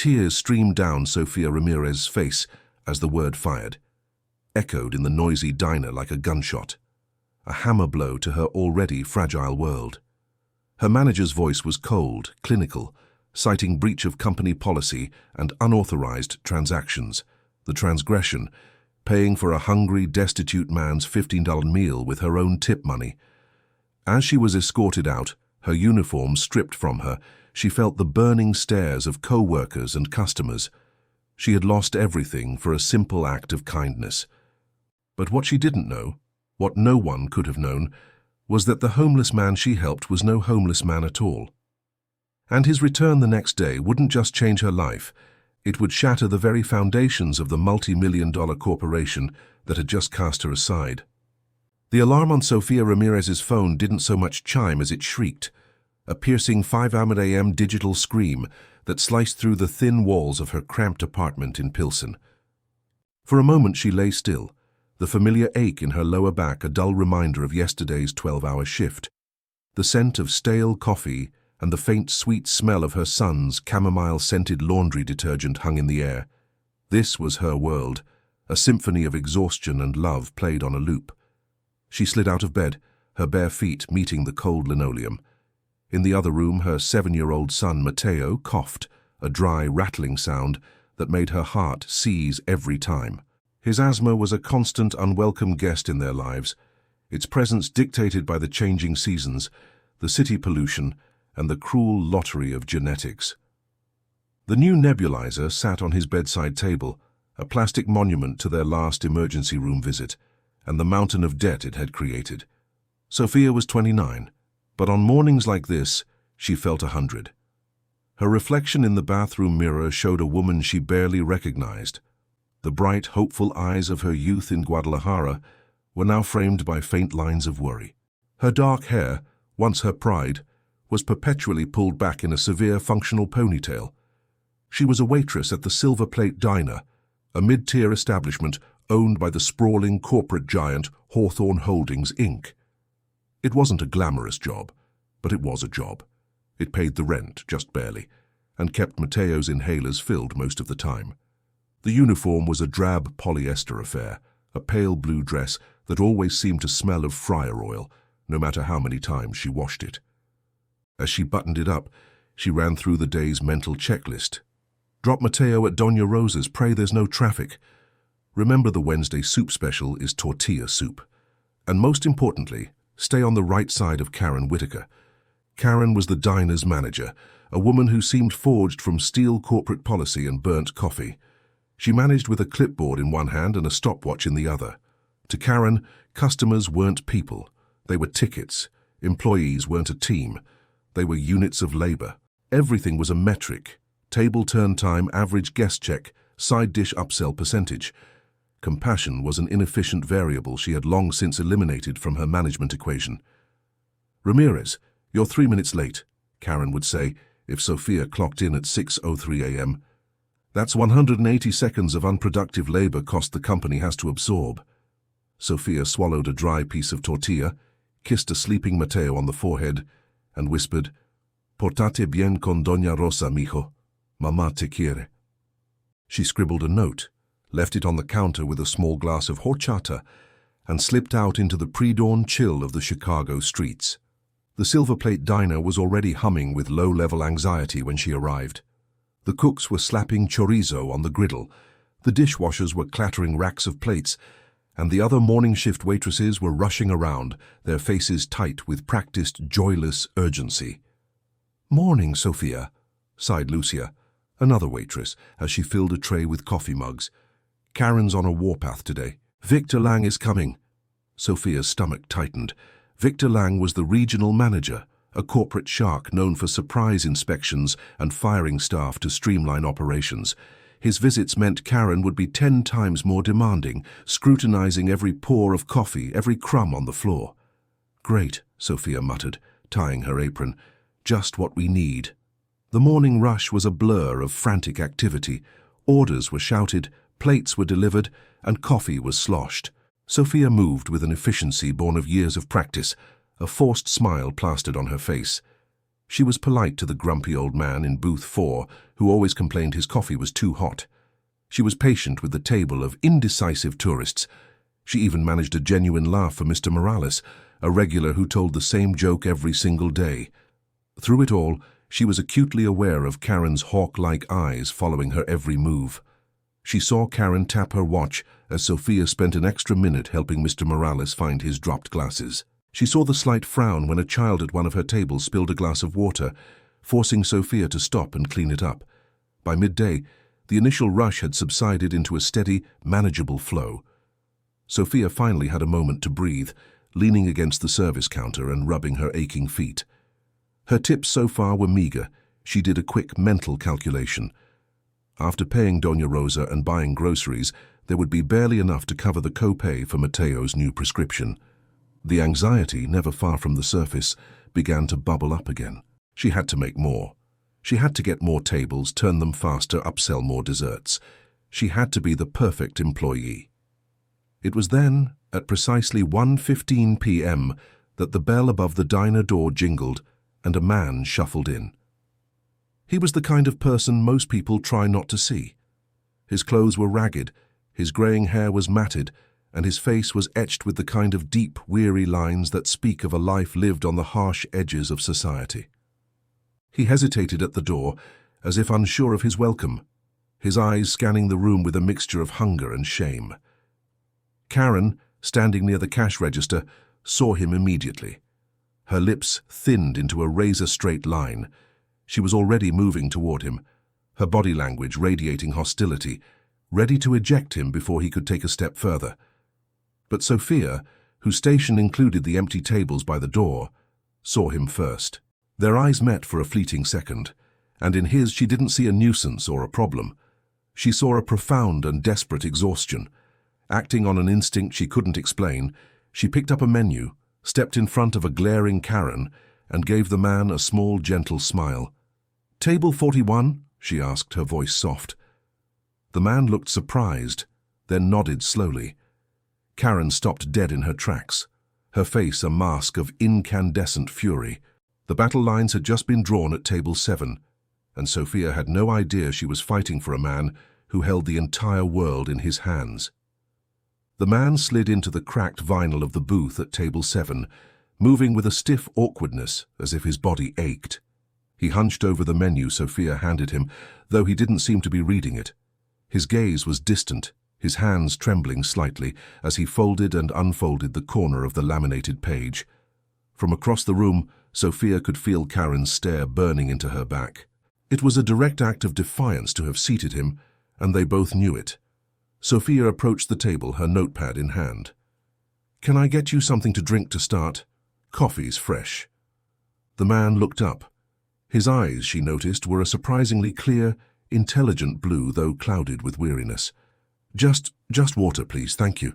tears streamed down Sofia Ramirez's face as the word fired, echoed in the noisy diner like a gunshot, a hammer blow to her already fragile world. Her manager's voice was cold, clinical, citing breach of company policy and unauthorized transactions, the transgression, paying for a hungry, destitute man's $15 meal with her own tip money. As she was escorted out, her uniform stripped from her, she felt the burning stares of co-workers and customers. She had lost everything for a simple act of kindness. But what she didn't know, what no one could have known, was that the homeless man she helped was no homeless man at all. And his return the next day wouldn't just change her life, it would shatter the very foundations of the multi-million-dollar corporation that had just cast her aside. The alarm on Sofia Ramirez's phone didn't so much chime as it shrieked, a piercing 5 a.m. digital scream that sliced through the thin walls of her cramped apartment in Pilsen. For a moment she lay still, the familiar ache in her lower back a dull reminder of yesterday's 12-hour shift. The scent of stale coffee and the faint sweet smell of her son's chamomile-scented laundry detergent hung in the air. This was her world, a symphony of exhaustion and love played on a loop. She slid out of bed, her bare feet meeting the cold linoleum. In the other room, her 7-year-old son, Matteo, coughed, a dry, rattling sound that made her heart seize every time. His asthma was a constant, unwelcome guest in their lives, its presence dictated by the changing seasons, the city pollution, and the cruel lottery of genetics. The new nebulizer sat on his bedside table, a plastic monument to their last emergency room visit, and the mountain of debt it had created. Sofia was 29, but on mornings like this, she felt 100. Her reflection in the bathroom mirror showed a woman she barely recognized. The bright, hopeful eyes of her youth in Guadalajara were now framed by faint lines of worry. Her dark hair, once her pride, was perpetually pulled back in a severe functional ponytail. She was a waitress at the Silver Plate Diner, a mid-tier establishment owned by the sprawling corporate giant Hawthorne Holdings, Inc. It wasn't a glamorous job, but it was a job. It paid the rent, just barely, and kept Matteo's inhalers filled most of the time. The uniform was a drab polyester affair, a pale blue dress that always seemed to smell of fryer oil, no matter how many times she washed it. As she buttoned it up, she ran through the day's mental checklist. Drop Matteo at Doña Rosa's, pray there's no traffic. Remember the Wednesday soup special is tortilla soup. And most importantly, stay on the right side of Karen Whitaker. Karen was the diner's manager, a woman who seemed forged from steel corporate policy and burnt coffee. She managed with a clipboard in one hand and a stopwatch in the other. To Karen, customers weren't people. They were tickets. Employees weren't a team. They were units of labor. Everything was a metric. Table turn time, average guest check, side dish upsell percentage. Compassion was an inefficient variable she had long since eliminated from her management equation. Ramirez, you're 3 minutes late, Karen would say if Sofia clocked in at 6:03 a.m. That's 180 seconds of unproductive labor cost the company has to absorb. Sofia swallowed a dry piece of tortilla, kissed a sleeping Matteo on the forehead, and whispered, Portate bien con Doña Rosa, mijo. Mamá te quiere. She scribbled a note, left it on the counter with a small glass of horchata, and slipped out into the pre-dawn chill of the Chicago streets. The Silver Plate Diner was already humming with low-level anxiety when she arrived. The cooks were slapping chorizo on the griddle, the dishwashers were clattering racks of plates, and the other morning shift waitresses were rushing around, their faces tight with practiced, joyless urgency. Morning, Sofia, sighed Lucia, another waitress, as she filled a tray with coffee mugs. Karen's on a warpath today. Victor Lang is coming. Sofia's stomach tightened. Victor Lang was the regional manager, a corporate shark known for surprise inspections and firing staff to streamline operations. His visits meant Karen would be 10 times more demanding, scrutinizing every pour of coffee, every crumb on the floor. Great, Sofia muttered, tying her apron. Just what we need. The morning rush was a blur of frantic activity. Orders were shouted, plates were delivered, and coffee was sloshed. Sofia moved with an efficiency born of years of practice, a forced smile plastered on her face. She was polite to the grumpy old man in booth 4 who always complained his coffee was too hot. She was patient with the table of indecisive tourists. She even managed a genuine laugh for Mr. Morales, a regular who told the same joke every single day. Through it all, she was acutely aware of Karen's hawk-like eyes following her every move. She saw Karen tap her watch as Sophia spent an extra minute helping Mr. Morales find his dropped glasses. She saw the slight frown when a child at one of her tables spilled a glass of water, forcing Sophia to stop and clean it up. By midday, the initial rush had subsided into a steady, manageable flow. Sophia finally had a moment to breathe, leaning against the service counter and rubbing her aching feet. Her tips so far were meager. She did a quick mental calculation. After paying Doña Rosa and buying groceries, there would be barely enough to cover the co-pay for Mateo's new prescription. The anxiety, never far from the surface, began to bubble up again. She had to make more. She had to get more tables, turn them faster, upsell more desserts. She had to be the perfect employee. It was then, at precisely 1:15 p.m., that the bell above the diner door jingled and a man shuffled in. He was the kind of person most people try not to see. His clothes were ragged, his graying hair was matted, and his face was etched with the kind of deep, weary lines that speak of a life lived on the harsh edges of society. He hesitated at the door, as if unsure of his welcome, his eyes scanning the room with a mixture of hunger and shame. Karen, standing near the cash register, saw him immediately. Her lips thinned into a razor-straight line. She was already moving toward him, her body language radiating hostility, ready to eject him before he could take a step further. But Sophia, whose station included the empty tables by the door, saw him first. Their eyes met for a fleeting second, and in his she didn't see a nuisance or a problem. She saw a profound and desperate exhaustion. Acting on an instinct she couldn't explain, she picked up a menu, stepped in front of a glaring Karen, and gave the man a small, gentle smile. "Table 41?" she asked, her voice soft. The man looked surprised, then nodded slowly. Karen stopped dead in her tracks, her face a mask of incandescent fury. The battle lines had just been drawn at table 7, and Sophia had no idea she was fighting for a man who held the entire world in his hands. The man slid into the cracked vinyl of the booth at table 7, moving with a stiff awkwardness as if his body ached. He hunched over the menu Sophia handed him, though he didn't seem to be reading it. His gaze was distant, his hands trembling slightly as he folded and unfolded the corner of the laminated page. From across the room, Sophia could feel Karen's stare burning into her back. It was a direct act of defiance to have seated him, and they both knew it. Sophia approached the table, her notepad in hand. "Can I get you something to drink to start? Coffee's fresh." The man looked up. His eyes, she noticed, were a surprisingly clear, intelligent blue, though clouded with weariness. Just water, please, thank you."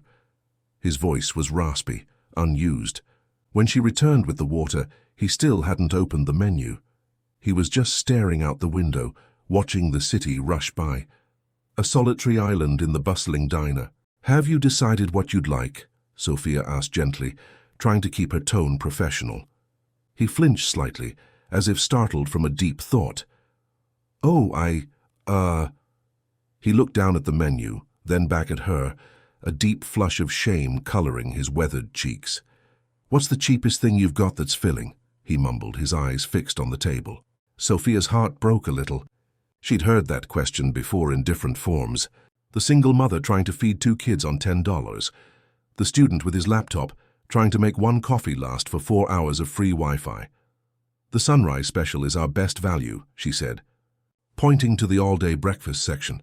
His voice was raspy, unused. When she returned with the water, he still hadn't opened the menu. He was just staring out the window, watching the city rush by. A solitary island in the bustling diner. "Have you decided what you'd like?" Sophia asked gently, trying to keep her tone professional. He flinched slightly, as if startled from a deep thought. "Oh, He looked down at the menu, then back at her, a deep flush of shame coloring his weathered cheeks. "What's the cheapest thing you've got that's filling?" he mumbled, his eyes fixed on the table. Sophia's heart broke a little. She'd heard that question before in different forms. The single mother trying to feed 2 kids on $10. The student with his laptop trying to make 1 coffee last for 4 hours of free Wi-Fi. "The sunrise special is our best value," she said, pointing to the all-day breakfast section.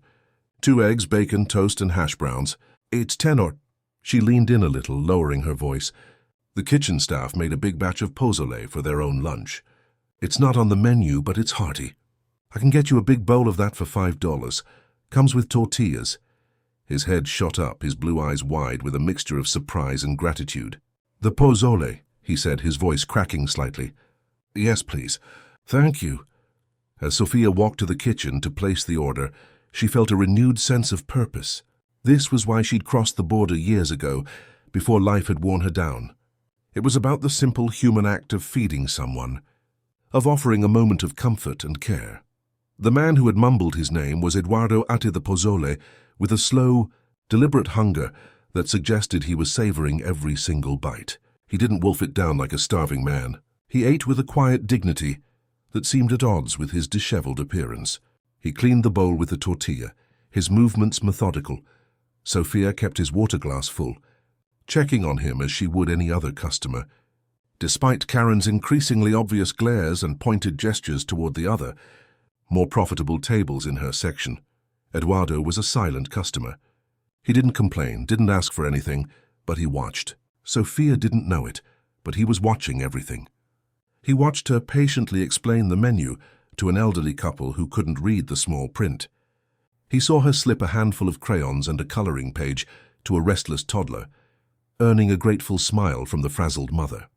2 eggs, bacon, toast, and hash browns. It's 10 or... She leaned in a little, lowering her voice. "The kitchen staff made a big batch of pozole for their own lunch. It's not on the menu, but it's hearty. I can get you a big bowl of that for $5. Comes with tortillas." His head shot up, his blue eyes wide with a mixture of surprise and gratitude. "The pozole," he said, his voice cracking slightly. "Yes, please. Thank you." As Sophia walked to the kitchen to place the order, she felt a renewed sense of purpose. This was why she'd crossed the border years ago, before life had worn her down. It was about the simple human act of feeding someone. of offering a moment of comfort and care. The man who had mumbled his name was Eduardo ate the pozole, with a slow, deliberate hunger that suggested he was savoring every single bite. He didn't wolf it down like a starving man. He ate with a quiet dignity that seemed at odds with his disheveled appearance. He cleaned the bowl with a tortilla, his movements methodical. Sophia kept his water glass full, checking on him as she would any other customer. Despite Karen's increasingly obvious glares and pointed gestures toward the other, more profitable tables in her section, Eduardo was a silent customer. He didn't complain, didn't ask for anything, but he watched. Sophia didn't know it, but he was watching everything. He watched her patiently explain the menu to an elderly couple who couldn't read the small print. He saw her slip a handful of crayons and a coloring page to a restless toddler, earning a grateful smile from the frazzled mother.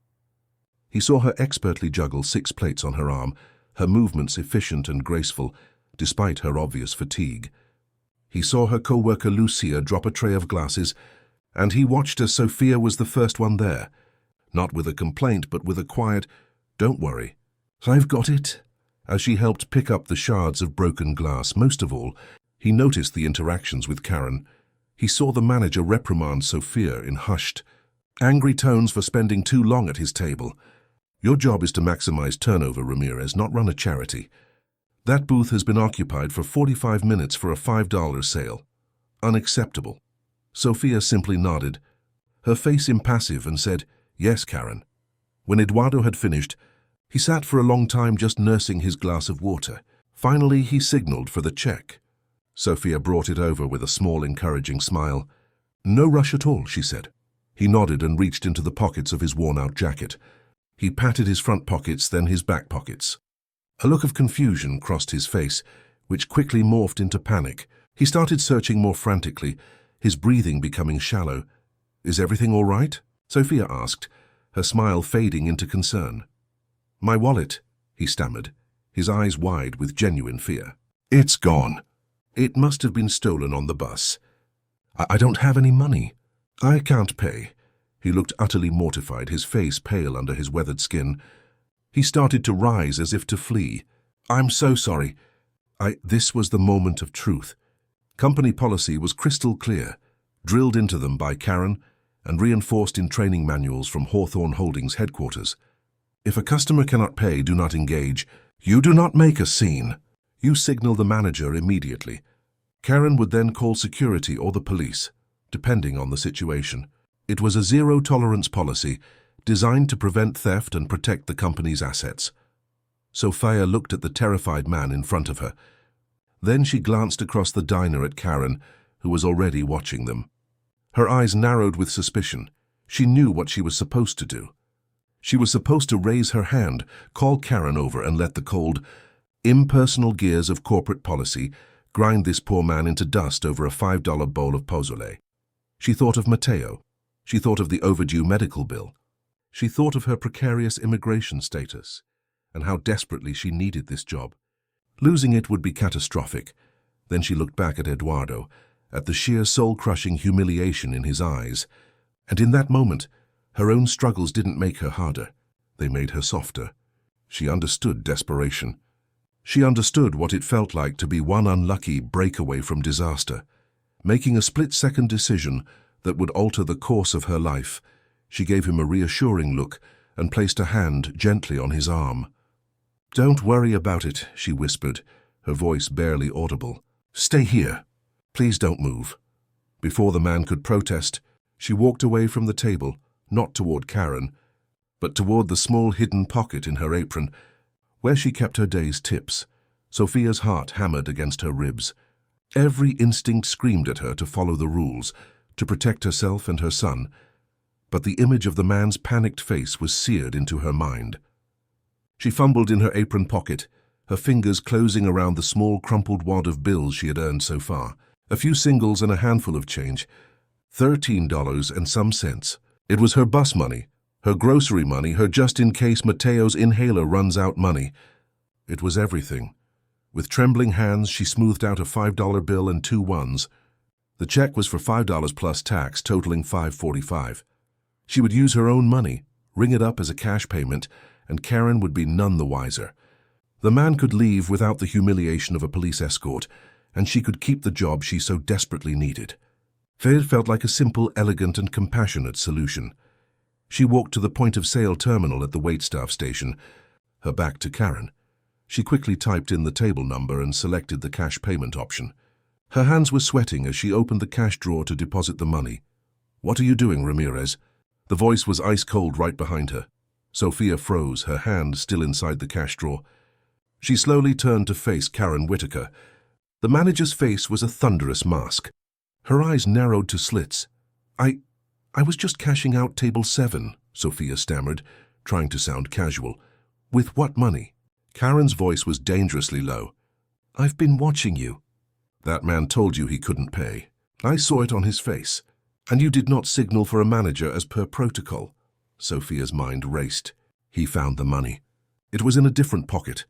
He saw her expertly juggle 6 plates on her arm, her movements efficient and graceful, despite her obvious fatigue. He saw her co-worker Lucia drop a tray of glasses, and he watched as Sophia was the first one there, not with a complaint but with a quiet, "Don't worry, I've got it," as she helped pick up the shards of broken glass. Most of all, he noticed the interactions with Karen. He saw the manager reprimand Sophia in hushed, angry tones for spending too long at his table. "Your job is to maximize turnover, Ramirez, not run a charity. That booth has been occupied for 45 minutes for a $5 sale. Unacceptable." Sophia simply nodded, her face impassive, and said, "Yes, Karen." When Eduardo had finished, he sat for a long time just nursing his glass of water. Finally, he signaled for the check. Sophia brought it over with a small, encouraging smile. "No rush at all," she said. He nodded and reached into the pockets of his worn-out jacket. He patted his front pockets, then his back pockets. A look of confusion crossed his face, which quickly morphed into panic. He started searching more frantically, his breathing becoming shallow. "Is everything all right?" Sophia asked, her smile fading into concern. "My wallet," he stammered, his eyes wide with genuine fear. "It's gone. It must have been stolen on the bus. I don't have any money. I can't pay." He looked utterly mortified, his face pale under his weathered skin. He started to rise as if to flee. "I'm so sorry. This was the moment of truth. Company policy was crystal clear, drilled into them by Karen and reinforced in training manuals from Hawthorne Holdings headquarters. If a customer cannot pay, do not engage. You do not make a scene. You signal the manager immediately. Karen would then call security or the police, depending on the situation. It was a zero-tolerance policy designed to prevent theft and protect the company's assets. Sophia looked at the terrified man in front of her. Then she glanced across the diner at Karen, who was already watching them. Her eyes narrowed with suspicion. She knew what she was supposed to do. She was supposed to raise her hand, call Karen over, and let the cold, impersonal gears of corporate policy grind this poor man into dust over a $5 bowl of pozole. She thought of Mateo. She thought of the overdue medical bill. She thought of her precarious immigration status and how desperately she needed this job. Losing it would be catastrophic. Then she looked back at Eduardo, at the sheer soul-crushing humiliation in his eyes. And in that moment, her own struggles didn't make her harder. They made her softer. She understood desperation. She understood what it felt like to be one unlucky breakaway from disaster. Making a split-second decision that would alter the course of her life, she gave him a reassuring look and placed a hand gently on his arm. "Don't worry about it," she whispered, her voice barely audible. "Stay here. Please don't move." Before the man could protest, she walked away from the table, not toward Karen, but toward the small hidden pocket in her apron, where she kept her day's tips. Sophia's heart hammered against her ribs. Every instinct screamed at her to follow the rules, to protect herself and her son, but the image of the man's panicked face was seared into her mind. She fumbled in her apron pocket, her fingers closing around the small crumpled wad of bills she had earned so far. A few singles and a handful of change. $13 and some cents. It was her bus money, her grocery money, her just-in-case Mateo's inhaler runs out money. It was everything. With trembling hands, she smoothed out a $5 bill and 2 ones. The check was for $5 plus tax, totaling $5.45. She would use her own money, ring it up as a cash payment, and Karen would be none the wiser. The man could leave without the humiliation of a police escort, and she could keep the job she so desperately needed. It felt like a simple, elegant, and compassionate solution. She walked to the point-of-sale terminal at the waitstaff station, her back to Karen. She quickly typed in the table number and selected the cash payment option. Her hands were sweating as she opened the cash drawer to deposit the money. "What are you doing, Ramirez?" The voice was ice-cold right behind her. Sophia froze, her hand still inside the cash drawer. She slowly turned to face Karen Whitaker. The manager's face was a thunderous mask. Her eyes narrowed to slits. I was just cashing out table 7, Sophia stammered, trying to sound casual. "With what money?" Karen's voice was dangerously low. "I've been watching you." "That man told you he couldn't pay. I saw it on his face. And you did not signal for a manager as per protocol." Sophia's mind raced. He found the money. It was in a different pocket.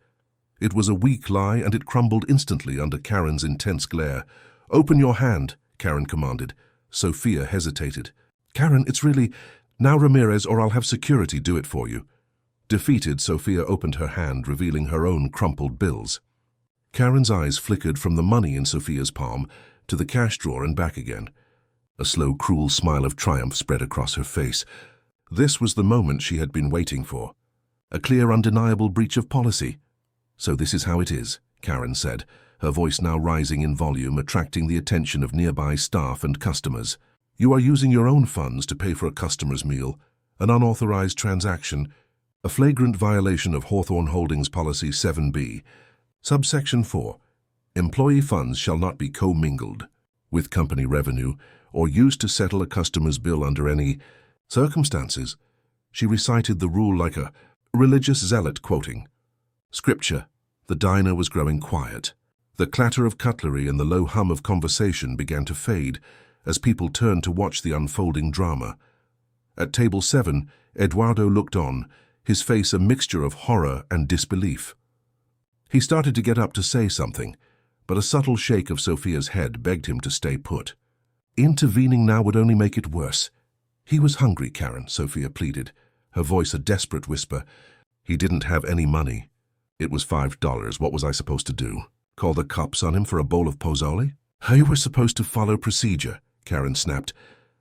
It was a weak lie, and it crumbled instantly under Karen's intense glare. "Open your hand," Karen commanded. Sophia hesitated. "Karen, it's really... Now, Ramirez, or I'll have security do it for you." Defeated, Sophia opened her hand, revealing her own crumpled bills. Karen's eyes flickered from the money in Sophia's palm to the cash drawer and back again. A slow, cruel smile of triumph spread across her face. This was the moment she had been waiting for. A clear, undeniable breach of policy. "So this is how it is," Karen said, her voice now rising in volume, attracting the attention of nearby staff and customers. "You are using your own funds to pay for a customer's meal, an unauthorized transaction, a flagrant violation of Hawthorne Holdings Policy 7B. Subsection 4. Employee funds shall not be commingled with company revenue or used to settle a customer's bill under any circumstances." She recited the rule like a religious zealot quoting scripture. The diner was growing quiet. The clatter of cutlery and the low hum of conversation began to fade as people turned to watch the unfolding drama. At table 7, Eduardo looked on, his face a mixture of horror and disbelief. He started to get up to say something, but a subtle shake of Sophia's head begged him to stay put. Intervening now would only make it worse. "He was hungry, Karen," Sophia pleaded, her voice a desperate whisper. "He didn't have any money. It was $5. What was I supposed to do? Call the cops on him for a bowl of pozole?" "You were supposed to follow procedure," Karen snapped,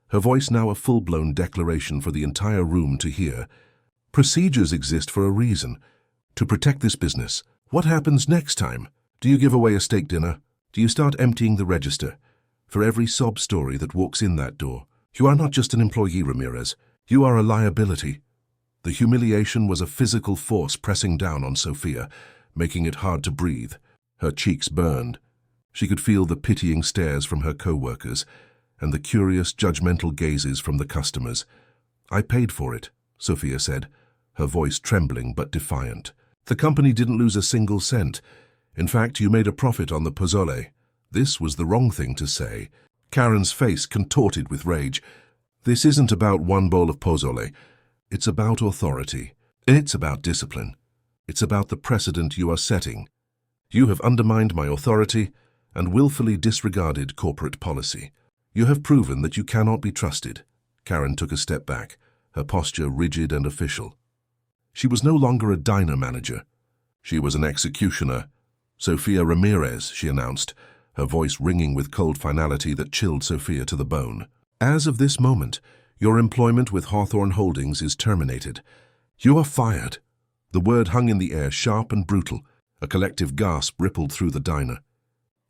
her voice now a full-blown declaration for the entire room to hear. "Procedures exist for a reason. To protect this business. What happens next time? Do you give away a steak dinner? Do you start emptying the register? For every sob story that walks in that door. You are not just an employee, Ramirez. You are a liability." The humiliation was a physical force pressing down on Sophia, making it hard to breathe. Her cheeks burned. She could feel the pitying stares from her co-workers and the curious, judgmental gazes from the customers. "I paid for it," Sophia said, her voice trembling but defiant. "The company didn't lose a single cent. In fact, you made a profit on the pozole." This was the wrong thing to say. Karen's face contorted with rage. "This isn't about one bowl of pozole. It's about authority. It's about discipline. It's about the precedent you are setting. You have undermined my authority and willfully disregarded corporate policy. You have proven that you cannot be trusted." Karen took a step back, her posture rigid and official. She was no longer a diner manager. She was an executioner. "Sophia Ramirez," she announced, her voice ringing with cold finality that chilled Sophia to the bone. "As of this moment, your employment with Hawthorne Holdings is terminated. You are fired." The word hung in the air, sharp and brutal. A collective gasp rippled through the diner.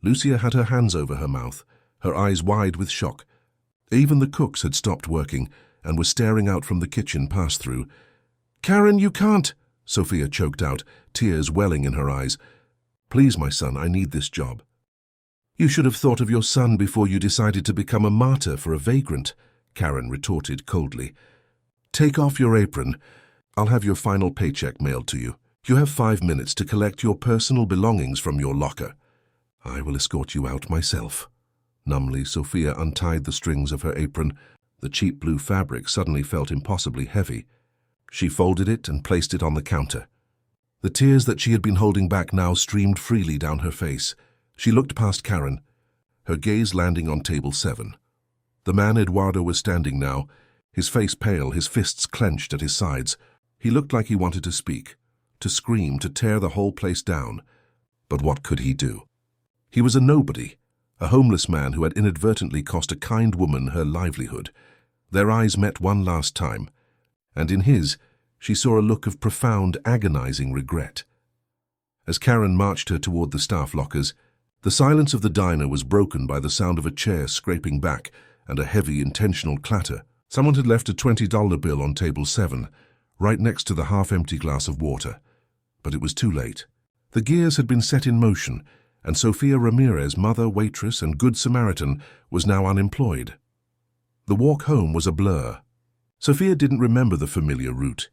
Lucia had her hands over her mouth, her eyes wide with shock. Even the cooks had stopped working and were staring out from the kitchen pass-through. "Karen, you can't," Sophia choked out, tears welling in her eyes. "Please, my son, I need this job." "You should have thought of your son before you decided to become a martyr for a vagrant," Karen retorted coldly. "Take off your apron. I'll have your final paycheck mailed to you. You have 5 minutes to collect your personal belongings from your locker. I will escort you out myself." Numbly, Sophia untied the strings of her apron. The cheap blue fabric suddenly felt impossibly heavy. She folded it and placed it on the counter. The tears that she had been holding back now streamed freely down her face. She looked past Karen, her gaze landing on table 7. The man Eduardo was standing now, his face pale, his fists clenched at his sides. He looked like he wanted to speak, to scream, to tear the whole place down. But what could he do? He was a nobody, a homeless man who had inadvertently cost a kind woman her livelihood. Their eyes met one last time, and in his, she saw a look of profound, agonizing regret. As Karen marched her toward the staff lockers, the silence of the diner was broken by the sound of a chair scraping back and a heavy, intentional clatter. Someone had left a $20 bill on table 7, right next to the half-empty glass of water. But it was too late. The gears had been set in motion, and Sophia Ramirez, mother, waitress, and good Samaritan, was now unemployed. The walk home was a blur. Sophia didn't remember the familiar route,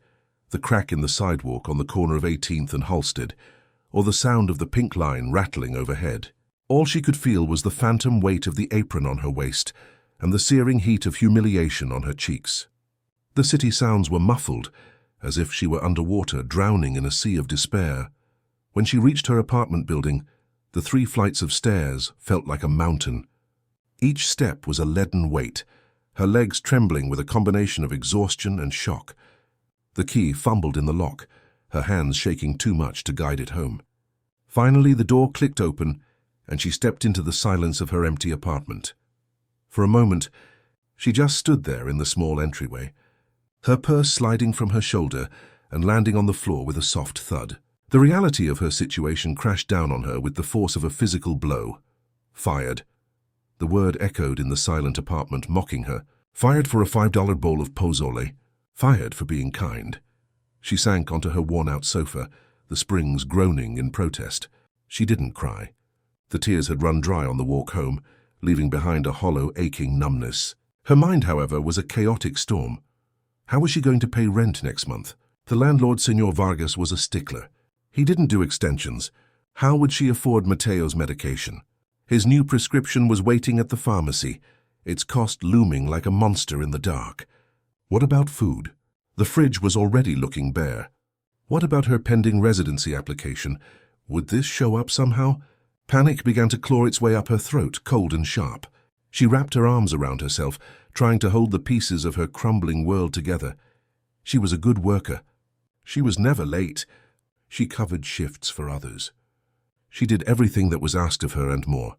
the crack in the sidewalk on the corner of 18th and Halsted, or the sound of the pink line rattling overhead. All she could feel was the phantom weight of the apron on her waist and the searing heat of humiliation on her cheeks. The city sounds were muffled, as if she were underwater, drowning in a sea of despair. When she reached her apartment building, the 3 flights of stairs felt like a mountain. Each step was a leaden weight, her legs trembling with a combination of exhaustion and shock. The key fumbled in the lock, her hands shaking too much to guide it home. Finally, the door clicked open, and she stepped into the silence of her empty apartment. For a moment, she just stood there in the small entryway, her purse sliding from her shoulder and landing on the floor with a soft thud. The reality of her situation crashed down on her with the force of a physical blow. Fired. The word echoed in the silent apartment, mocking her. Fired for a $5 bowl of pozole. Fired for being kind. She sank onto her worn-out sofa, the springs groaning in protest. She didn't cry. The tears had run dry on the walk home, leaving behind a hollow, aching numbness. Her mind, however, was a chaotic storm. How was she going to pay rent next month? The landlord, Senor Vargas, was a stickler. He didn't do extensions. How would she afford Mateo's medication? His new prescription was waiting at the pharmacy, its cost looming like a monster in the dark. What about food? The fridge was already looking bare. What about her pending residency application? Would this show up somehow? Panic began to claw its way up her throat, cold and sharp. She wrapped her arms around herself, trying to hold the pieces of her crumbling world together. She was a good worker. She was never late. She covered shifts for others. She did everything that was asked of her and more.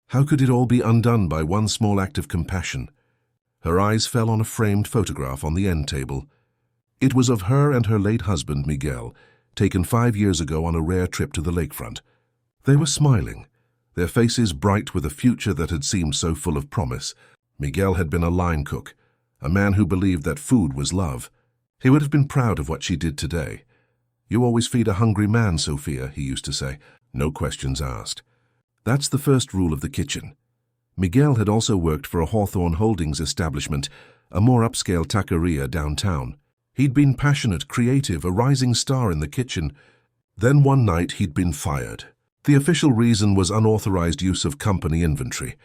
How could it all be undone by one small act of compassion? Her eyes fell on a framed photograph on the end table. It was of her and her late husband, Miguel, taken 5 years ago on a rare trip to the lakefront. They were smiling, their faces bright with a future that had seemed so full of promise. Miguel had been a line cook, a man who believed that food was love. He would have been proud of what she did today. "You always feed a hungry man, Sophia," he used to say, no questions asked. That's the first rule of the kitchen. Miguel had also worked for a Hawthorne Holdings establishment, a more upscale taqueria downtown. He'd been passionate, creative, a rising star in the kitchen. Then one night he'd been fired. The official reason was unauthorized use of company inventory.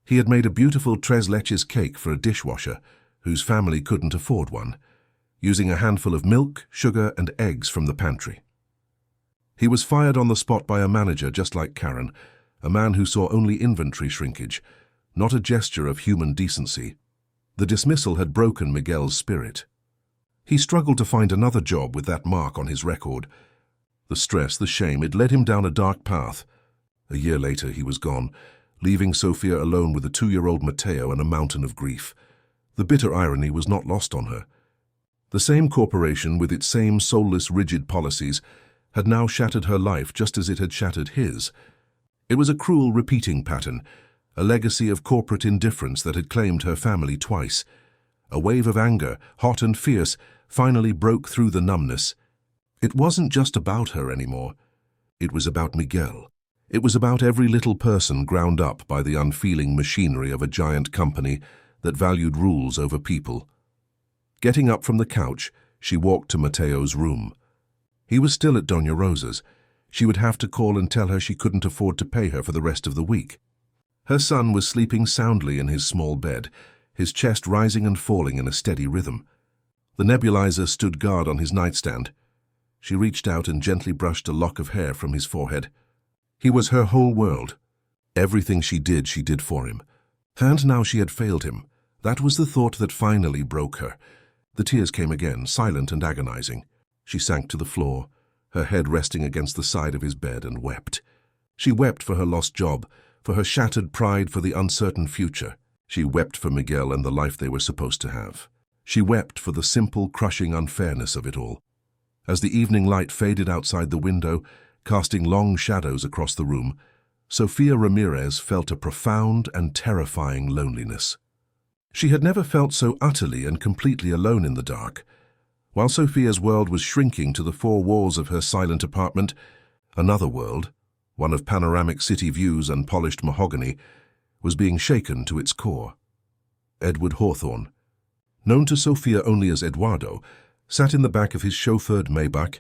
He had made a beautiful tres leches cake for a dishwasher, whose family couldn't afford one, using a handful of milk, sugar, and eggs from the pantry. He was fired on the spot by a manager just like Karen, a man who saw only inventory shrinkage, not a gesture of human decency. The dismissal had broken Miguel's spirit. He struggled to find another job with that mark on his record. The stress, the shame, it led him down a dark path. A year later, he was gone, leaving Sophia alone with a 2-year-old Mateo and a mountain of grief. The bitter irony was not lost on her. The same corporation, with its same soulless, rigid policies, had now shattered her life just as it had shattered his. It was a cruel repeating pattern, a legacy of corporate indifference that had claimed her family twice. A wave of anger, hot and fierce, finally broke through the numbness. It wasn't just about her anymore. It was about Miguel. It was about every little person ground up by the unfeeling machinery of a giant company that valued rules over people. Getting up from the couch, she walked to Mateo's room. He was still at Doña Rosa's. She would have to call and tell her she couldn't afford to pay her for the rest of the week. Her son was sleeping soundly in his small bed, his chest rising and falling in a steady rhythm. The nebulizer stood guard on his nightstand. She reached out and gently brushed a lock of hair from his forehead. He was her whole world. Everything she did for him. And now she had failed him. That was the thought that finally broke her. The tears came again, silent and agonizing. She sank to the floor, her head resting against the side of his bed, and wept. She wept for her lost job, for her shattered pride, for the uncertain future. She wept for Miguel and the life they were supposed to have. She wept for the simple, crushing unfairness of it all. As the evening light faded outside the window, casting long shadows across the room, Sofia Ramirez felt a profound and terrifying loneliness. She had never felt so utterly and completely alone in the dark. While Sofia's world was shrinking to the four walls of her silent apartment, another world, one of panoramic city views and polished mahogany, was being shaken to its core. Edward Hawthorne, known to Sofia only as Eduardo, sat in the back of his chauffeured Maybach,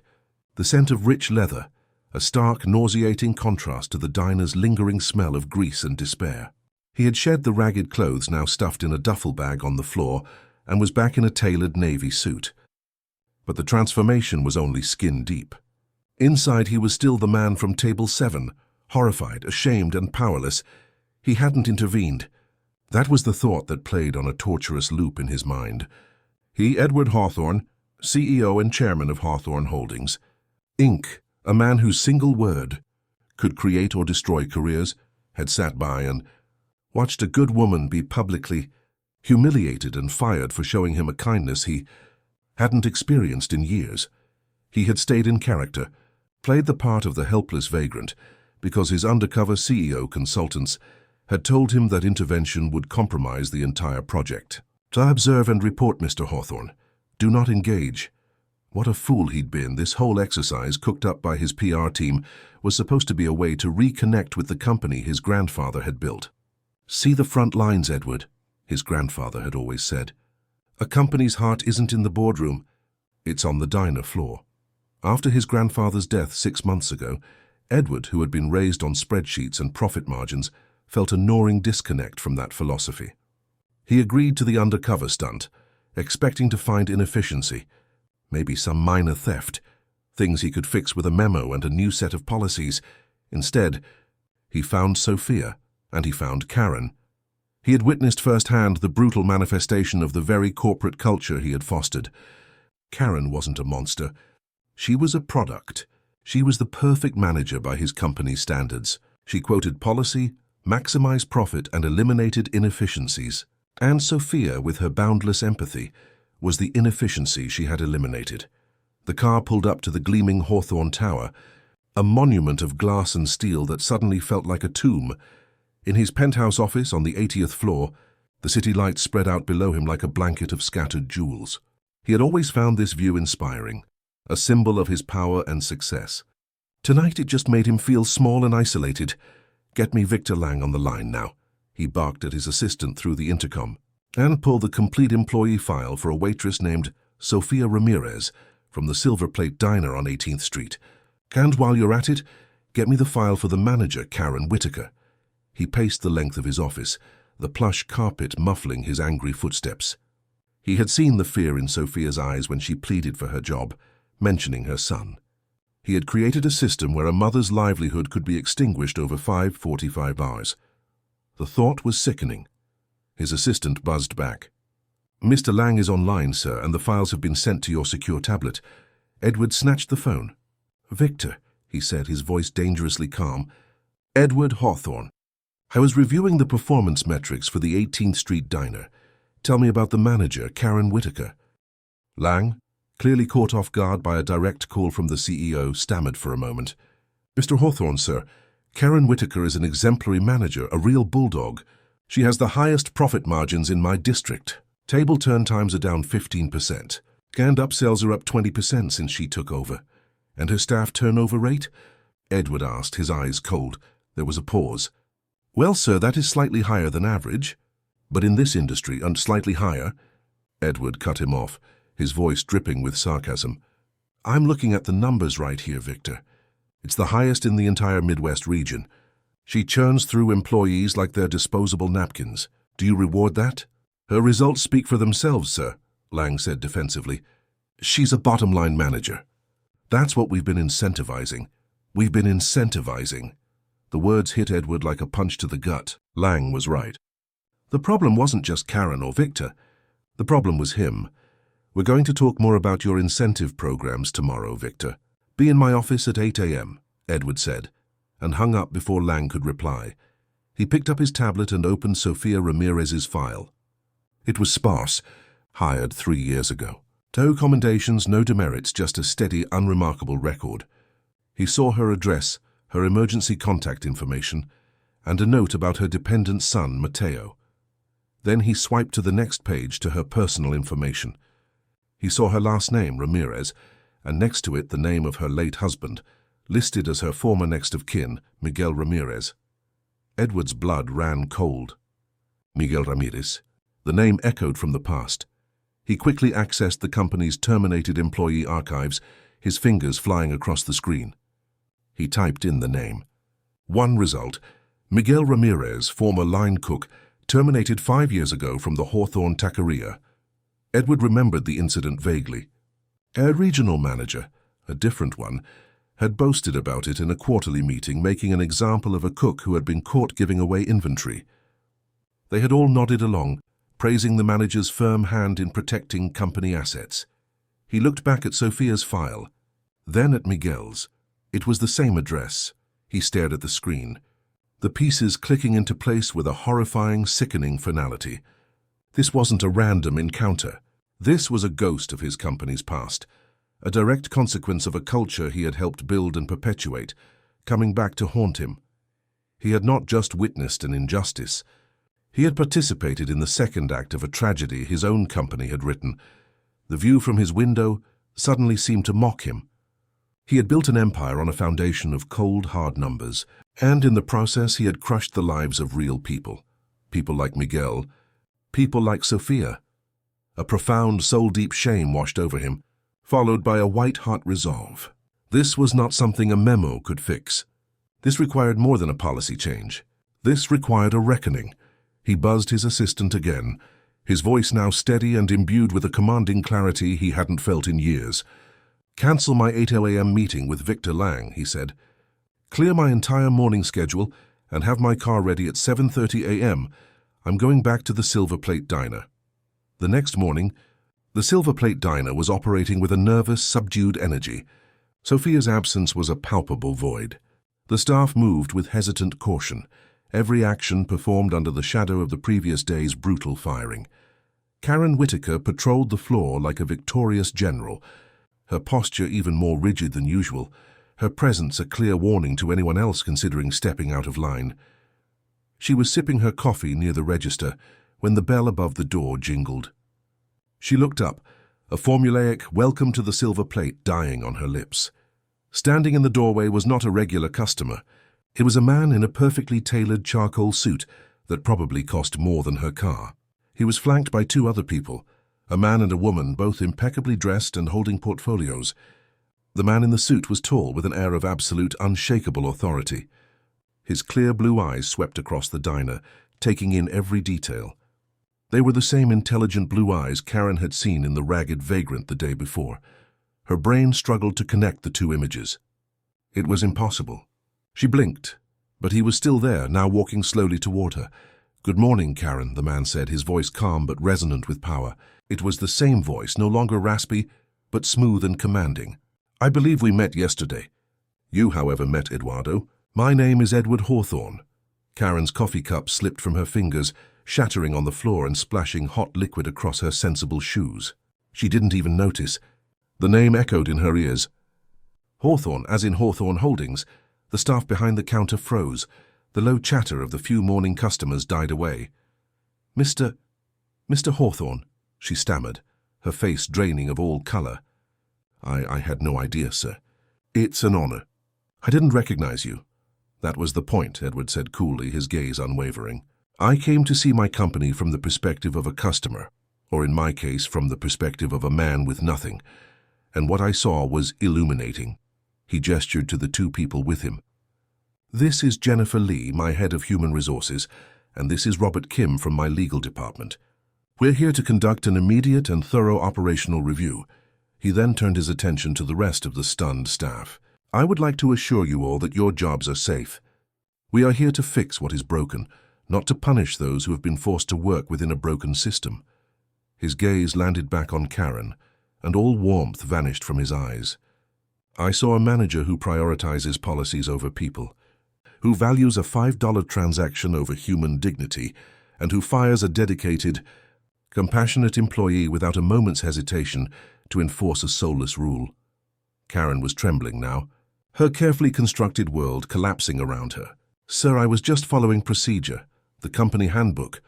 the scent of rich leather, a stark, nauseating contrast to the diner's lingering smell of grease and despair. He had shed the ragged clothes now stuffed in a duffel bag on the floor and was back in a tailored navy suit. But the transformation was only skin deep. Inside he was still the man from Table 7, horrified, ashamed and powerless. He hadn't intervened. That was the thought that played on a torturous loop in his mind. He, Edward Hawthorne, CEO and chairman of Hawthorne Holdings, Inc., a man whose single word could create or destroy careers, had sat by and watched a good woman be publicly humiliated and fired for showing him a kindness he hadn't experienced in years. He had stayed in character, played the part of the helpless vagrant, because his undercover CEO consultants had told him that intervention would compromise the entire project. "To observe and report, Mr. Hawthorne. Do not engage." What a fool he'd been. This whole exercise, cooked up by his PR team, was supposed to be a way to reconnect with the company his grandfather had built. "See the front lines, Edward," his grandfather had always said. "A company's heart isn't in the boardroom, it's on the diner floor." After his grandfather's death 6 months ago, Edward, who had been raised on spreadsheets and profit margins, felt a gnawing disconnect from that philosophy. He agreed to the undercover stunt, expecting to find inefficiency, maybe some minor theft, things he could fix with a memo and a new set of policies. Instead, he found Sofia, and he found Karen. He had witnessed firsthand the brutal manifestation of the very corporate culture he had fostered. Karen wasn't a monster. She was a product. She was the perfect manager by his company's standards. She quoted policy, maximized profit, and eliminated inefficiencies. And Sofia, with her boundless empathy, was the inefficiency she had eliminated. The car pulled up to the gleaming Hawthorne Tower, a monument of glass and steel that suddenly felt like a tomb. In his penthouse office on the 80th floor, the city lights spread out below him like a blanket of scattered jewels. He had always found this view inspiring, a symbol of his power and success. Tonight it just made him feel small and isolated. "Get me Victor Lang on the line now," he barked at his assistant through the intercom, and pulled the complete employee file for a waitress named Sofia Ramirez from the Silver Plate Diner on 18th Street. "And while you're at it, get me the file for the manager, Karen Whitaker." He paced the length of his office, the plush carpet muffling his angry footsteps. He had seen the fear in Sofia's eyes when she pleaded for her job, mentioning her son. He had created a system where a mother's livelihood could be extinguished over 5:45 hours. The thought was sickening. His assistant buzzed back. "Mr. Lang is online, sir, and the files have been sent to your secure tablet." Edward snatched the phone. "Victor," he said, his voice dangerously calm. "Edward Hawthorne. I was reviewing the performance metrics for the 18th Street Diner. Tell me about the manager, Karen Whitaker." Lang, clearly caught off guard by a direct call from the CEO, stammered for a moment. "Mr. Hawthorne, sir, Karen Whitaker is an exemplary manager, a real bulldog. She has the highest profit margins in my district. Table turn times are down 15%. And upsells are up 20% since she took over. And her staff turnover rate?" Edward asked, his eyes cold. There was a pause. "Well, sir, that is slightly higher than average. But in this industry, and slightly higher." Edward cut him off, his voice dripping with sarcasm. "I'm looking at the numbers right here, Victor. It's the highest in the entire Midwest region. She churns through employees like they're disposable napkins. Do you reward that?" "Her results speak for themselves, sir," Lang said defensively. "She's a bottom-line manager. That's what we've been incentivizing. We've been incentivizing." The words hit Edward like a punch to the gut. Lang was right. The problem wasn't just Karen or Victor. The problem was him. We're going to talk more about your incentive programs tomorrow, Victor. Be in my office at 8 a.m., Edward said, and hung up before Lang could reply. He picked up his tablet and opened Sofia Ramirez's file. It was sparse, hired 3 years ago. No commendations, no demerits, just a steady, unremarkable record. He saw her address, her emergency contact information, and a note about her dependent son, Mateo. Then he swiped to the next page to her personal information. He saw her last name, Ramirez, and next to it the name of her late husband, listed as her former next of kin, Miguel Ramirez. Edward's blood ran cold. Miguel Ramirez. The name echoed from the past. He quickly accessed the company's terminated employee archives, his fingers flying across the screen. He typed in the name. One result: Miguel Ramirez, former line cook, terminated 5 years ago from the Hawthorne Taqueria. Edward remembered the incident vaguely. A regional manager, a different one, had boasted about it in a quarterly meeting, making an example of a cook who had been caught giving away inventory. They had all nodded along, praising the manager's firm hand in protecting company assets. He looked back at Sofia's file, then at Miguel's. It was the same address. He stared at the screen, the pieces clicking into place with a horrifying, sickening finality. This wasn't a random encounter. This was a ghost of his company's past, a direct consequence of a culture he had helped build and perpetuate, coming back to haunt him. He had not just witnessed an injustice. He had participated in the second act of a tragedy his own company had written. The view from his window suddenly seemed to mock him. He had built an empire on a foundation of cold, hard numbers, and in the process he had crushed the lives of real people. People like Miguel, people like Sofia. A profound, soul-deep shame washed over him, followed by a white-hot resolve. This was not something a memo could fix. This required more than a policy change. This required a reckoning. He buzzed his assistant again, his voice now steady and imbued with a commanding clarity he hadn't felt in years. "Cancel my 8 a.m. meeting with Victor Lang," he said. "Clear my entire morning schedule and have my car ready at 7:30 a.m. I'm going back to the Silver Plate Diner." The next morning, the Silver Plate Diner was operating with a nervous, subdued energy. Sofia's absence was a palpable void. The staff moved with hesitant caution, every action performed under the shadow of the previous day's brutal firing. Karen Whitaker patrolled the floor like a victorious general, her posture even more rigid than usual, her presence a clear warning to anyone else considering stepping out of line. She was sipping her coffee near the register when the bell above the door jingled. She looked up, a formulaic "welcome to the Silver Plate" dying on her lips. Standing in the doorway was not a regular customer. It was a man in a perfectly tailored charcoal suit that probably cost more than her car. He was flanked by 2 other people, a man and a woman, both impeccably dressed and holding portfolios. The man in the suit was tall, with an air of absolute, unshakable authority. His clear blue eyes swept across the diner, taking in every detail. They were the same intelligent blue eyes Karen had seen in The Ragged Vagrant the day before. Her brain struggled to connect the 2 images. It was impossible. She blinked, but he was still there, now walking slowly toward her. "Good morning, Karen," the man said, his voice calm but resonant with power. It was the same voice, no longer raspy, but smooth and commanding. "I believe we met yesterday. You, however, met Eduardo. My name is Edward Hawthorne." Karen's coffee cup slipped from her fingers, shattering on the floor and splashing hot liquid across her sensible shoes. She didn't even notice. The name echoed in her ears. Hawthorne, as in Hawthorne Holdings. The staff behind the counter froze. The low chatter of the few morning customers died away. Mr. Hawthorne," she stammered, her face draining of all color. I had no idea, sir." "It's an honor. I didn't recognize you." "That was the point," Edward said coolly, his gaze unwavering. "I came to see my company from the perspective of a customer, or in my case, from the perspective of a man with nothing, and what I saw was illuminating." He gestured to the 2 people with him. "This is Jennifer Lee, my head of human resources, and this is Robert Kim from my legal department. We're here to conduct an immediate and thorough operational review." He then turned his attention to the rest of the stunned staff. "I would like to assure you all that your jobs are safe. We are here to fix what is broken, not to punish those who have been forced to work within a broken system." His gaze landed back on Karen, and all warmth vanished from his eyes. I saw a manager who prioritizes policies over people, who values a $5 transaction over human dignity, and who fires a dedicated, compassionate employee without a moment's hesitation to enforce a soulless rule. Karen was trembling now, her carefully constructed world collapsing around her. "Sir, I was just following procedure, the company handbook."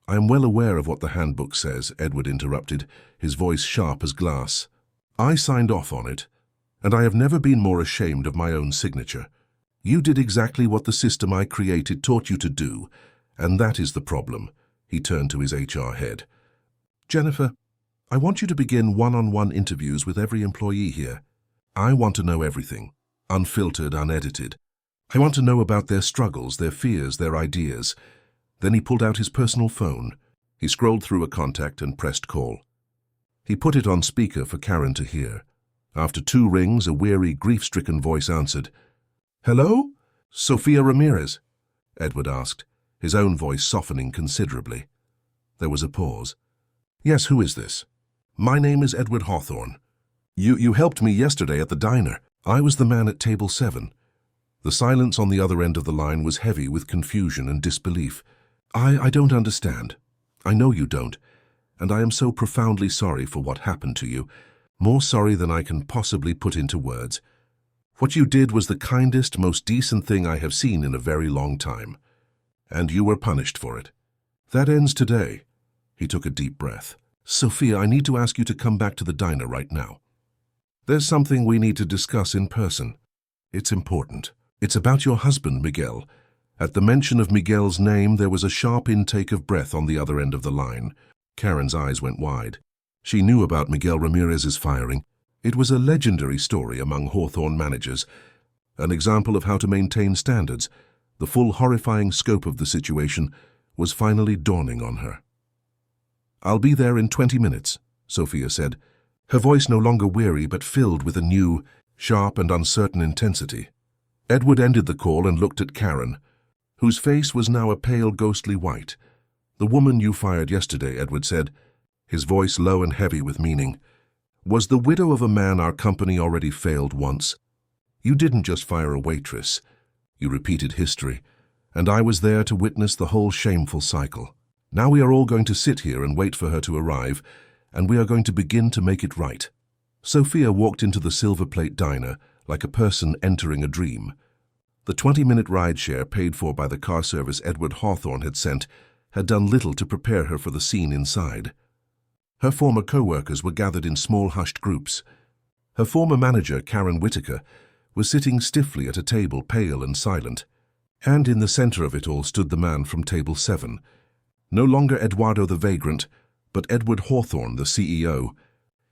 "I am well aware of what the handbook says," Edward interrupted, his voice sharp as glass. "I signed off on it, and I have never been more ashamed of my own signature. You did exactly what the system I created taught you to do, and that is the problem." He turned to his HR head. "Jennifer, I want you to begin one-on-one interviews with every employee here. I want to know everything, unfiltered, unedited. I want to know about their struggles, their fears, their ideas." Then he pulled out his personal phone. He scrolled through a contact and pressed call. He put it on speaker for Karen to hear. After 2 rings, a weary, grief-stricken voice answered. "Hello? Sophia Ramirez?" Edward asked, his own voice softening considerably. There was a pause. "Yes, who is this?" "My name is Edward Hawthorne. You helped me yesterday at the diner. I was the man at table 7. The silence on the other end of the line was heavy with confusion and disbelief. I don't understand. I know you don't, and I am so profoundly sorry for what happened to you, more sorry than I can possibly put into words. What you did was the kindest, most decent thing I have seen in a very long time, and you were punished for it. That ends today." He took a deep breath. "Sophia, I need to ask you to come back to the diner right now. There's something we need to discuss in person. It's important. It's about your husband, Miguel." At the mention of Miguel's name, there was a sharp intake of breath on the other end of the line. Karen's eyes went wide. She knew about Miguel Ramirez's firing. It was a legendary story among Hawthorne managers, an example of how to maintain standards. The full horrifying scope of the situation was finally dawning on her. "I'll be there in 20 minutes, Sophia said, her voice no longer weary but filled with a new, sharp and uncertain intensity. Edward ended the call and looked at Karen, whose face was now a pale, ghostly white. "The woman you fired yesterday," Edward said, his voice low and heavy with meaning, "was the widow of a man our company already failed once. You didn't just fire a waitress. You repeated history, and I was there to witness the whole shameful cycle. Now we are all going to sit here and wait for her to arrive, and we are going to begin to make it right." Sophia walked into the Silver Plate diner like a person entering a dream. The 20-minute rideshare paid for by the car service Edward Hawthorne had sent had done little to prepare her for the scene inside. Her former co-workers were gathered in small, hushed groups. Her former manager, Karen Whitaker, was sitting stiffly at a table, pale and silent. And in the center of it all stood the man from table 7. No longer Eduardo the Vagrant, but Edward Hawthorne, the CEO,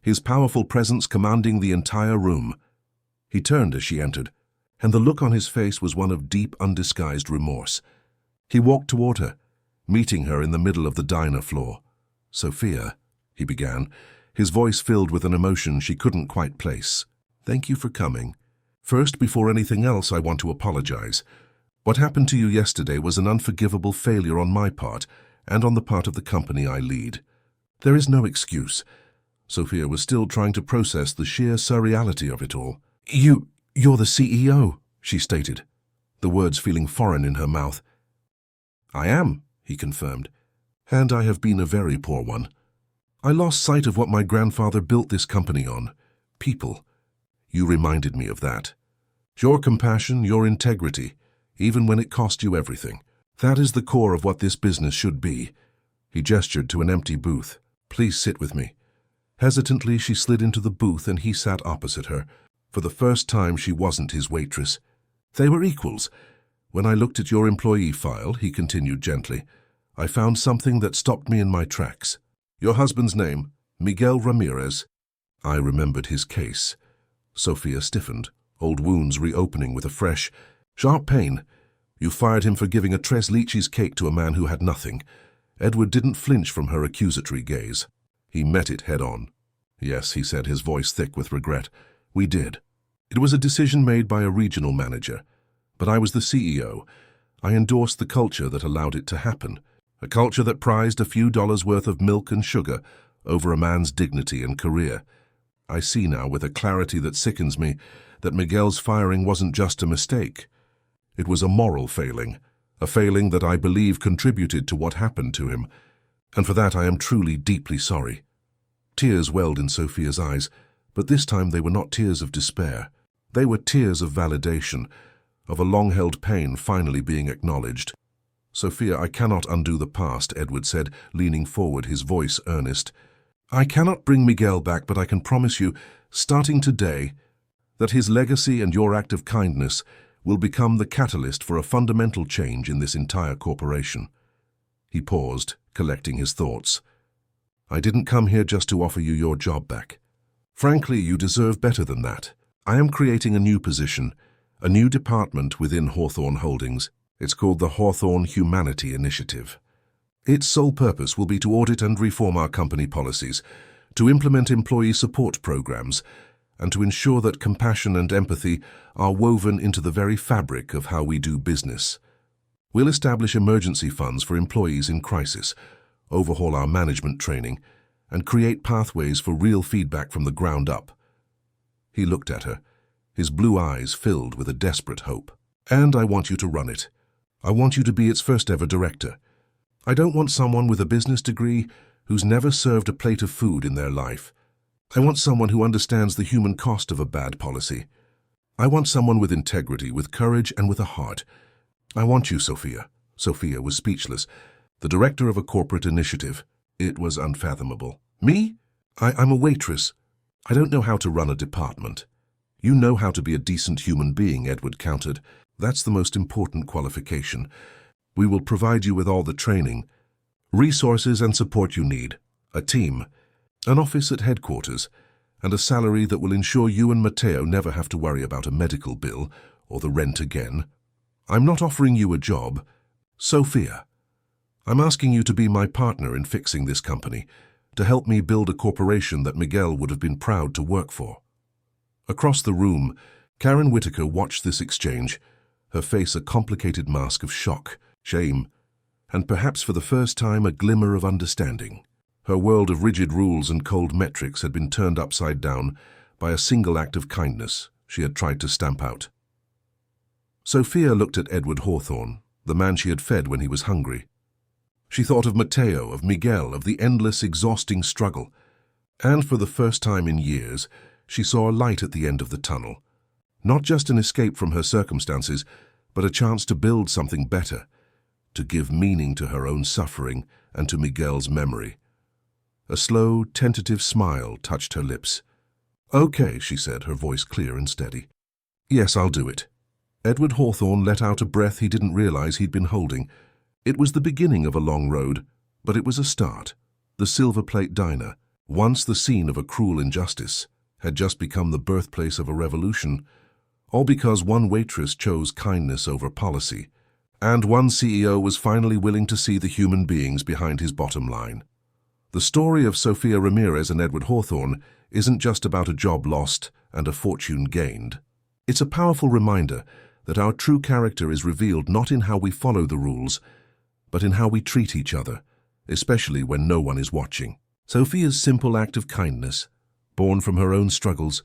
his powerful presence commanding the entire room. He turned as she entered, and the look on his face was one of deep, undisguised remorse. He walked toward her, meeting her in the middle of the diner floor. "Sophia," he began, his voice filled with an emotion she couldn't quite place. "Thank you for coming. First, before anything else, I want to apologize. What happened to you yesterday was an unforgivable failure on my part and on the part of the company I lead. There is no excuse." Sophia was still trying to process the sheer surreality of it all. You're the CEO," she stated, the words feeling foreign in her mouth. "I am," he confirmed, "and I have been a very poor one. I lost sight of what my grandfather built this company on. People. You reminded me of that. Your compassion, your integrity, even when it cost you everything. That is the core of what this business should be." He gestured to an empty booth. "Please sit with me." Hesitantly, she slid into the booth and he sat opposite her. For the first time, she wasn't his waitress. They were equals. "When I looked at your employee file," he continued gently, "I found something that stopped me in my tracks. Your husband's name, Miguel Ramirez." I remembered his case. Sophia stiffened, old wounds reopening with a fresh, sharp pain. "You fired him for giving a tres leches cake to a man who had nothing." Edward didn't flinch from her accusatory gaze. He met it head-on. "Yes," he said, his voice thick with regret. "We did. It was a decision made by a regional manager, but I was the CEO. I endorsed the culture that allowed it to happen, a culture that prized a few dollars worth of milk and sugar over a man's dignity and career. I see now, with a clarity that sickens me, that Miguel's firing wasn't just a mistake. It was a moral failing, a failing that I believe contributed to what happened to him, and for that I am truly deeply sorry. Tears welled in Sophia's eyes, but this time they were not tears of despair. They were tears of validation, of a long-held pain finally being acknowledged. "Sophia, I cannot undo the past," Edward said, leaning forward, his voice earnest. "I cannot bring Miguel back, but I can promise you, starting today, that his legacy and your act of kindness will become the catalyst for a fundamental change in this entire corporation." He paused, collecting his thoughts. "I didn't come here just to offer you your job back. Frankly, you deserve better than that. I am creating a new position, a new department within Hawthorne Holdings. It's called the Hawthorne Humanity Initiative. Its sole purpose will be to audit and reform our company policies, to implement employee support programs, and to ensure that compassion and empathy are woven into the very fabric of how we do business. We'll establish emergency funds for employees in crisis, overhaul our management training, and create pathways for real feedback from the ground up." He looked at her, his blue eyes filled with a desperate hope. "And I want you to run it. I want you to be its first ever director. I don't want someone with a business degree who's never served a plate of food in their life. I want someone who understands the human cost of a bad policy. I want someone with integrity, with courage, and with a heart. I want you, Sophia." Sophia was speechless. The director of a corporate initiative. It was unfathomable. "Me? I'm a waitress. I don't know how to run a department." "You know how to be a decent human being," Edward countered. "That's the most important qualification. We will provide you with all the training, resources and support you need, a team, an office at headquarters, and a salary that will ensure you and Matteo never have to worry about a medical bill or the rent again. I'm not offering you a job, Sophia. I'm asking you to be my partner in fixing this company, to help me build a corporation that Miguel would have been proud to work for." Across the room, Karen Whitaker watched this exchange, her face a complicated mask of shock, shame, and perhaps for the first time a glimmer of understanding. Her world of rigid rules and cold metrics had been turned upside down by a single act of kindness she had tried to stamp out. Sophia looked at Edward Hawthorne, the man she had fed when he was hungry. She thought of Matteo, of Miguel, of the endless, exhausting struggle, and for the first time in years, she saw a light at the end of the tunnel. Not just an escape from her circumstances, but a chance to build something better, to give meaning to her own suffering and to Miguel's memory. A slow, tentative smile touched her lips. "Okay," she said, her voice clear and steady. "Yes, I'll do it." Edward Hawthorne let out a breath he didn't realize he'd been holding. It was the beginning of a long road, but it was a start. The Silver Plate Diner, once the scene of a cruel injustice, had just become the birthplace of a revolution, all because one waitress chose kindness over policy, and one CEO was finally willing to see the human beings behind his bottom line. The story of Sophia Ramirez and Edward Hawthorne isn't just about a job lost and a fortune gained. It's a powerful reminder that our true character is revealed not in how we follow the rules, but in how we treat each other, especially when no one is watching. Sophia's simple act of kindness, born from her own struggles,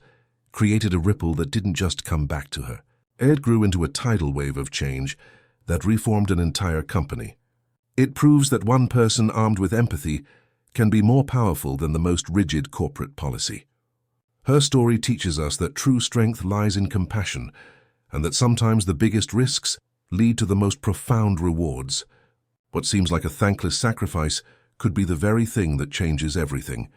created a ripple that didn't just come back to her. It grew into a tidal wave of change that reformed an entire company. It proves that one person armed with empathy can be more powerful than the most rigid corporate policy. Her story teaches us that true strength lies in compassion, and that sometimes the biggest risks lead to the most profound rewards. What seems like a thankless sacrifice could be the very thing that changes everything.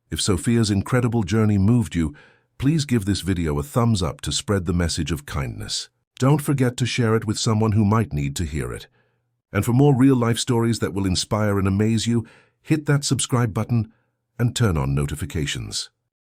If Sophia's incredible journey moved you, please give this video a thumbs up to spread the message of kindness. Don't forget to share it with someone who might need to hear it. And for more real-life stories that will inspire and amaze you, hit that subscribe button and turn on notifications.